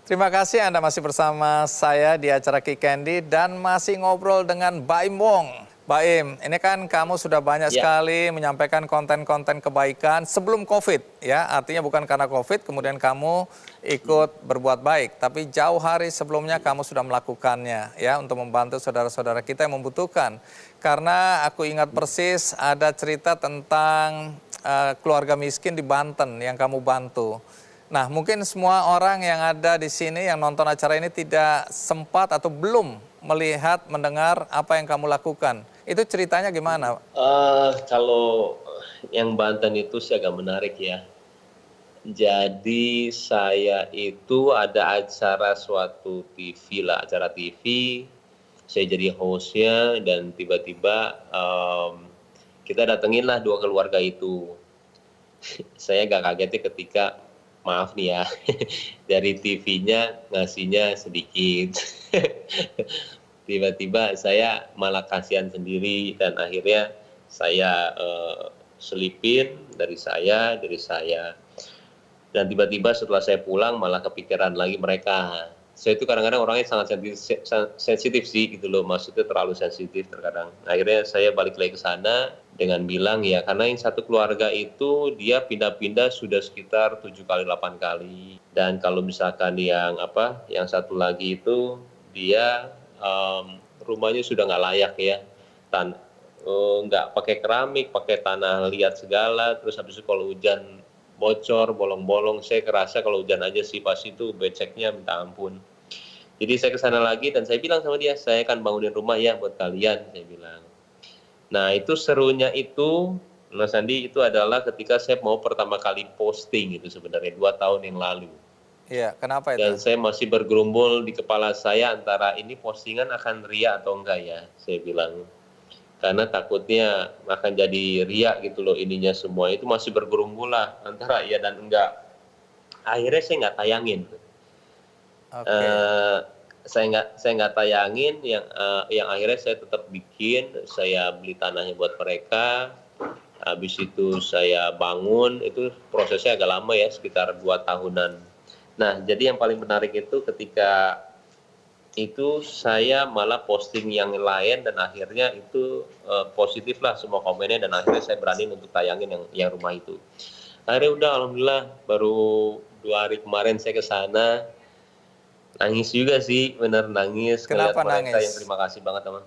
Terima kasih Anda masih bersama saya di acara Ki Candy dan masih ngobrol dengan Baim Wong. Baim, ini kan kamu sudah banyak sekali menyampaikan konten-konten kebaikan sebelum COVID, ya. Artinya bukan karena COVID kemudian kamu ikut berbuat baik, tapi jauh hari sebelumnya kamu sudah melakukannya, ya, untuk membantu saudara-saudara kita yang membutuhkan. Karena aku ingat persis ada cerita tentang keluarga miskin di Banten yang kamu bantu. Nah, mungkin semua orang yang ada di sini yang nonton acara ini tidak sempat atau belum melihat, mendengar apa yang kamu lakukan. Itu ceritanya gimana? Kalau yang Banten itu sih agak menarik ya. Jadi saya itu ada acara suatu TV lah, acara TV. Saya jadi hostnya dan tiba-tiba kita datengin lah 2 keluarga itu. Saya agak kagetnya ketika maaf nih ya, dari TV-nya ngasihnya sedikit. Tiba-tiba saya malah kasihan sendiri dan akhirnya saya selipin dari saya. Dan tiba-tiba setelah saya pulang malah kepikiran lagi mereka. Saya itu kadang-kadang orangnya sangat sensitif sih gitu loh, maksudnya terlalu sensitif terkadang. Akhirnya saya balik lagi ke sana dengan bilang ya, karena yang satu keluarga itu dia pindah-pindah sudah sekitar 7 kali 8 kali. Dan kalau misalkan yang satu lagi itu dia rumahnya sudah nggak layak ya, nggak pakai keramik, pakai tanah liat segala. Terus habis itu kalau hujan bocor, bolong-bolong, saya kerasa kalau hujan aja sih pas itu beceknya minta ampun. Jadi saya ke sana lagi dan saya bilang sama dia, saya akan bangunin rumah ya buat kalian, saya bilang. Nah itu serunya itu, Mas Andi, itu adalah ketika saya mau pertama kali posting itu sebenarnya 2 tahun yang lalu. Iya, kenapa itu? Dan saya masih bergerumbul di kepala saya antara ini postingan akan ria atau enggak ya, saya bilang. Karena takutnya akan jadi riak gitu loh ininya semua, itu masih bergerumbul lah antara iya dan enggak. Akhirnya saya nggak tayangin. Saya nggak tayangin, yang akhirnya saya tetap bikin, saya beli tanahnya buat mereka, habis itu saya bangun, itu prosesnya agak lama ya, sekitar 2 tahunan. Nah jadi yang paling menarik itu ketika itu saya malah posting yang lain dan akhirnya itu positif lah semua komennya dan akhirnya saya berani untuk tayangin yang rumah itu. Akhirnya udah alhamdulillah baru 2 hari kemarin saya ke sana, nangis juga sih, bener nangis. Kenapa ngeliat mereka nangis? yang terima kasih banget teman.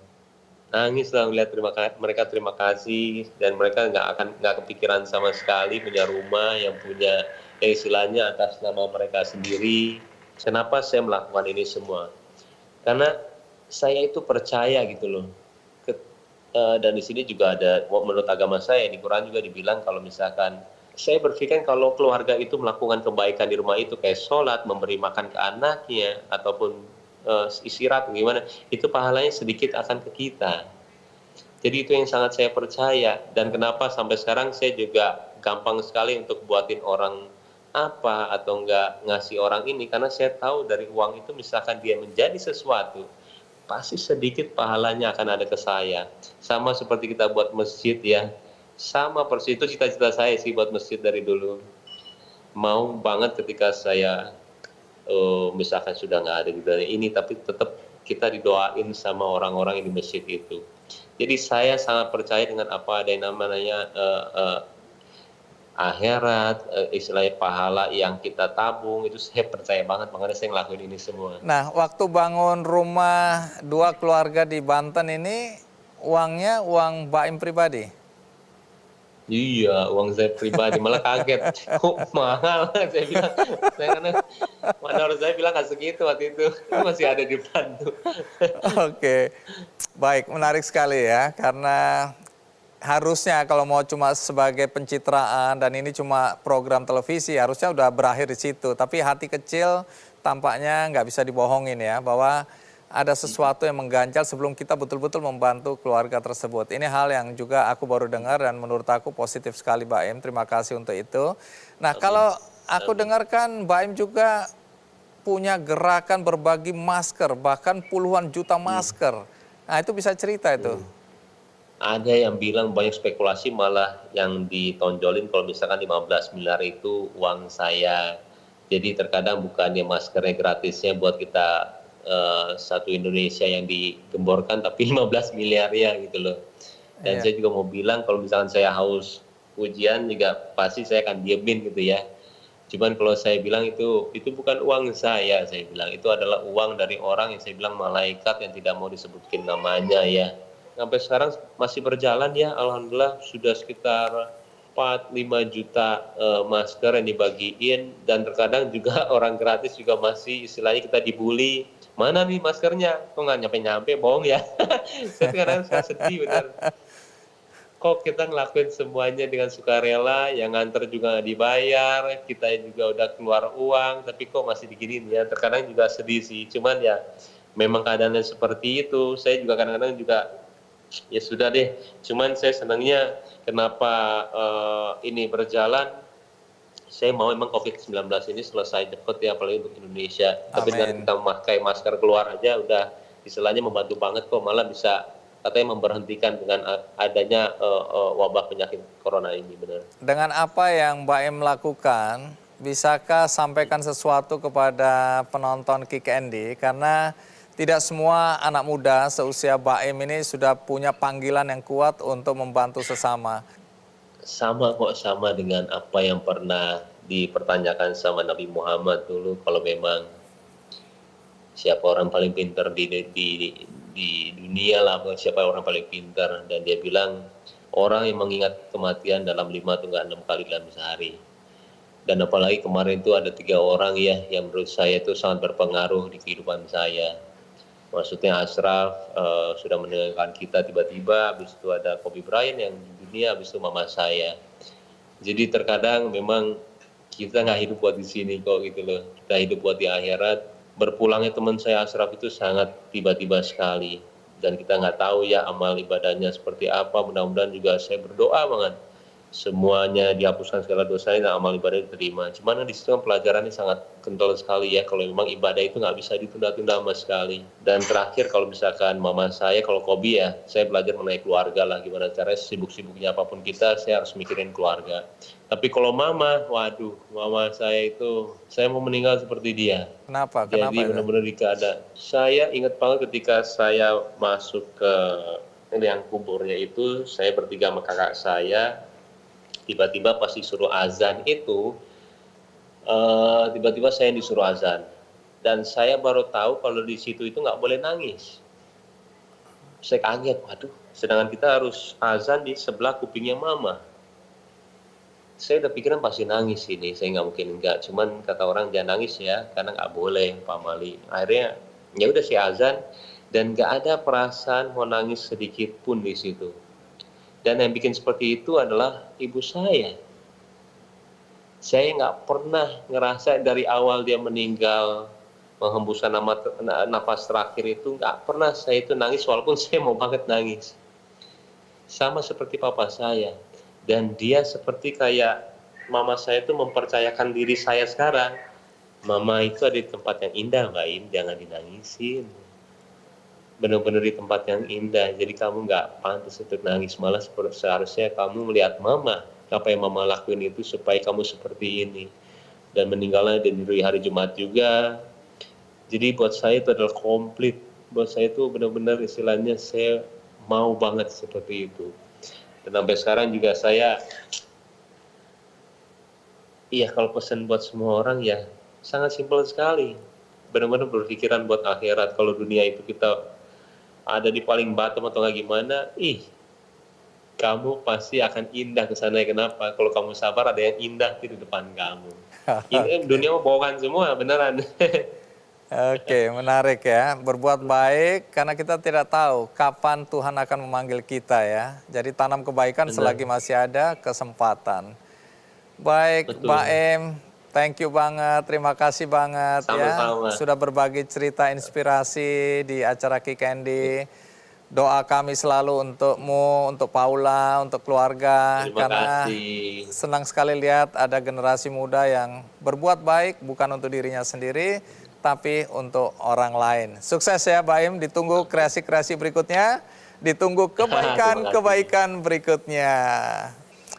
Nangis lah ngeliat mereka terima kasih dan mereka nggak kepikiran sama sekali punya rumah yang punya istilahnya atas nama mereka sendiri. Kenapa saya melakukan ini semua? Karena saya itu percaya gitu loh. Dan di sini juga ada, menurut agama saya di Quran juga dibilang kalau misalkan saya berpikir kalau keluarga itu melakukan kebaikan di rumah itu kayak sholat, memberi makan ke anaknya ataupun istirahat gimana, itu pahalanya sedikit akan ke kita. Jadi itu yang sangat saya percaya. Dan kenapa sampai sekarang saya juga gampang sekali untuk buatin orang apa atau enggak ngasih orang ini, karena saya tahu dari uang itu misalkan dia menjadi sesuatu pasti sedikit pahalanya akan ada ke saya. Sama seperti kita buat masjid ya, sama persis, itu cita-cita saya sih buat masjid dari dulu. Mau banget ketika saya misalkan sudah nggak ada di dunia ini, tapi tetap kita didoain sama orang-orang yang di masjid itu. Jadi saya sangat percaya dengan apa ada yang namanya akhirat, istilahnya pahala yang kita tabung, itu saya percaya banget, makanya saya ngelakuin ini semua. Nah, waktu bangun rumah 2 keluarga di Banten ini, uangnya uang Baim pribadi? Iya, uang saya pribadi, malah kaget. Kok mahal? Saya bilang, mana harus saya bilang nggak segitu waktu itu, masih ada di Bandung. Oke, baik, menarik sekali ya, karena harusnya kalau mau cuma sebagai pencitraan dan ini cuma program televisi, harusnya udah berakhir di situ. Tapi hati kecil tampaknya nggak bisa dibohongin ya, bahwa ada sesuatu yang mengganjal sebelum kita betul-betul membantu keluarga tersebut. Ini hal yang juga aku baru dengar dan menurut aku positif sekali Mbak Em. Terima kasih untuk itu. Nah, kalau aku dengarkan Mbak Em juga punya gerakan berbagi masker, bahkan puluhan juta masker. Nah, itu bisa cerita itu. Ada yang bilang banyak spekulasi malah yang ditonjolin kalau misalkan 15 miliar itu uang saya. Jadi terkadang bukannya maskernya gratisnya buat kita satu Indonesia yang digemborkan, tapi 15 miliar ya gitu loh. Dan Iya. saya juga mau bilang kalau misalkan saya haus ujian juga pasti saya akan diemin gitu ya. Cuman kalau saya bilang itu bukan uang saya bilang itu adalah uang dari orang yang saya bilang malaikat yang tidak mau disebutkan namanya ya. Sampai sekarang masih berjalan ya, alhamdulillah sudah sekitar 4-5 juta masker yang dibagiin, dan terkadang juga orang gratis juga masih istilahnya kita dibully. Mana nih maskernya? Kok nggak nyampe-nyampe, bohong ya. Saya kadang sedih benar. Kok kita ngelakuin semuanya dengan sukarela, yang nganter juga nggak dibayar, kita juga udah keluar uang, tapi kok masih diginiin ya. Terkadang juga sedih sih, cuman ya memang keadaannya seperti itu. Saya juga kadang-kadang juga ya sudah deh, cuman saya senangnya kenapa ini berjalan, saya mau emang COVID-19 ini selesai cepat ya, apalagi untuk Indonesia. Tapi dengan Amin. kita memakai masker keluar aja udah istilahnya membantu banget kok, malah bisa katanya memberhentikan dengan adanya wabah penyakit corona ini, benar. Dengan apa yang Mbak Em lakukan, bisakah sampaikan sesuatu kepada penonton Kick Andy? Karena tidak semua anak muda seusia Mbak Em ini sudah punya panggilan yang kuat untuk membantu sesama. Sama kok, sama dengan apa yang pernah dipertanyakan sama Nabi Muhammad dulu, kalau memang siapa orang paling pintar di dunia lah, siapa orang paling pintar, dan dia bilang orang yang mengingat kematian dalam 5 atau 6 kali dalam sehari. Dan apalagi kemarin itu ada 3 orang ya yang menurut saya itu sangat berpengaruh di kehidupan saya. Maksudnya Ashraf sudah meninggalkan kita tiba-tiba, habis itu ada Kobe Bryant yang di dunia, habis itu mama saya. Jadi terkadang memang kita nggak hidup buat di sini kok gitu loh, kita hidup buat di akhirat. Berpulangnya teman saya Ashraf itu sangat tiba-tiba sekali, dan kita nggak tahu ya amal ibadahnya seperti apa. Mudah-mudahan juga saya berdoa banget semuanya dihapuskan segala dosanya dan amal ibadah diterima. Cuman di situ kan pelajarannya sangat kental sekali ya, kalau memang ibadah itu nggak bisa ditunda-tunda sama sekali. Dan terakhir kalau misalkan mama saya, kalau Kobi ya, saya belajar mengenai keluarga lah, gimana caranya sibuk-sibuknya apapun kita, saya harus mikirin keluarga. Tapi kalau mama, waduh, mama saya itu, saya mau meninggal seperti dia. Kenapa? Jadi Kenapa itu? benar-benar di keadaan. Saya ingat banget ketika saya masuk ke yang kuburnya itu, saya bertiga sama kakak saya. Tiba-tiba pas disuruh azan itu, tiba-tiba saya disuruh azan. Dan saya baru tahu kalau di situ itu nggak boleh nangis. Saya kaget, waduh, sedangkan kita harus azan di sebelah kupingnya mama. Saya udah pikiran pasti nangis ini, saya nggak mungkin enggak. Cuman kata orang jangan nangis ya, karena nggak boleh, Pak Mali. Akhirnya ya udah saya azan, dan nggak ada perasaan mau nangis sedikit pun di situ. Dan yang bikin seperti itu adalah ibu saya. Saya nggak pernah ngerasa dari awal dia meninggal, menghembuskan nafas terakhir itu, nggak pernah saya itu nangis, walaupun saya mau banget nangis. Sama seperti papa saya. Dan dia seperti kayak mama saya itu mempercayakan diri saya sekarang. Mama itu ada di tempat yang indah, Mbak Im, jangan dinangisin. Benar-benar di tempat yang indah, jadi kamu nggak pantas untuk nangis, malah seharusnya kamu melihat mama, apa yang mama lakuin itu supaya kamu seperti ini. Dan meninggalnya di hari Jumat juga. Jadi buat saya itu adalah komplit, buat saya itu benar-benar istilahnya saya mau banget seperti itu. Dan sampai sekarang juga saya, iya kalau pesan buat semua orang ya sangat simpel sekali, benar-benar berpikiran buat akhirat. Kalau dunia itu kita ada di paling bottom atau nggak gimana, kamu pasti akan indah ke sana. Kenapa? Kalau kamu sabar, ada yang indah di depan kamu. Ini dunia mau bohongan semua, beneran. Oke, menarik ya. Berbuat baik karena kita tidak tahu kapan Tuhan akan memanggil kita ya. Jadi tanam kebaikan selagi masih ada kesempatan. Baik, Betul. Mbak Em, thank you banget, terima kasih banget Sama-sama. ya. Sudah berbagi cerita inspirasi di acara Kick Andy. Doa kami selalu untukmu, untuk Paula, untuk keluarga. Terima Karena kasih. senang sekali lihat ada generasi muda yang berbuat baik bukan untuk dirinya sendiri, tapi untuk orang lain. Sukses ya Mbak Im, ditunggu kreasi-kreasi berikutnya, ditunggu kebaikan-kebaikan berikutnya.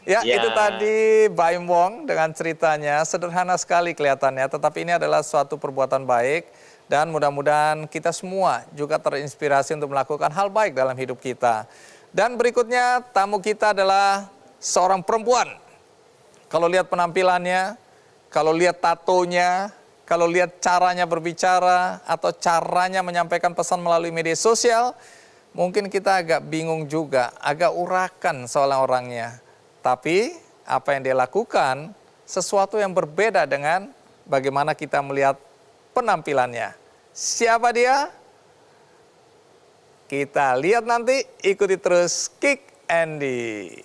Ya, Ya. itu tadi Baim Wong dengan ceritanya. Sederhana sekali kelihatannya, tetapi ini adalah suatu perbuatan baik. Dan mudah-mudahan kita semua juga terinspirasi untuk melakukan hal baik dalam hidup kita. Dan berikutnya tamu kita adalah seorang perempuan. Kalau lihat penampilannya, kalau lihat tatonya, kalau lihat caranya berbicara, atau caranya menyampaikan pesan melalui media sosial, mungkin kita agak bingung juga, agak urakan soal orangnya. Tapi apa yang dia lakukan sesuatu yang berbeda dengan bagaimana kita melihat penampilannya. Siapa dia? Kita lihat nanti, ikuti terus Kick Andy.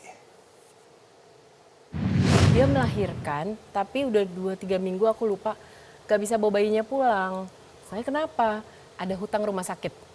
Dia melahirkan, tapi udah 2-3 minggu aku lupa gak bisa bawa bayinya pulang. Saya kenapa? Ada hutang rumah sakit.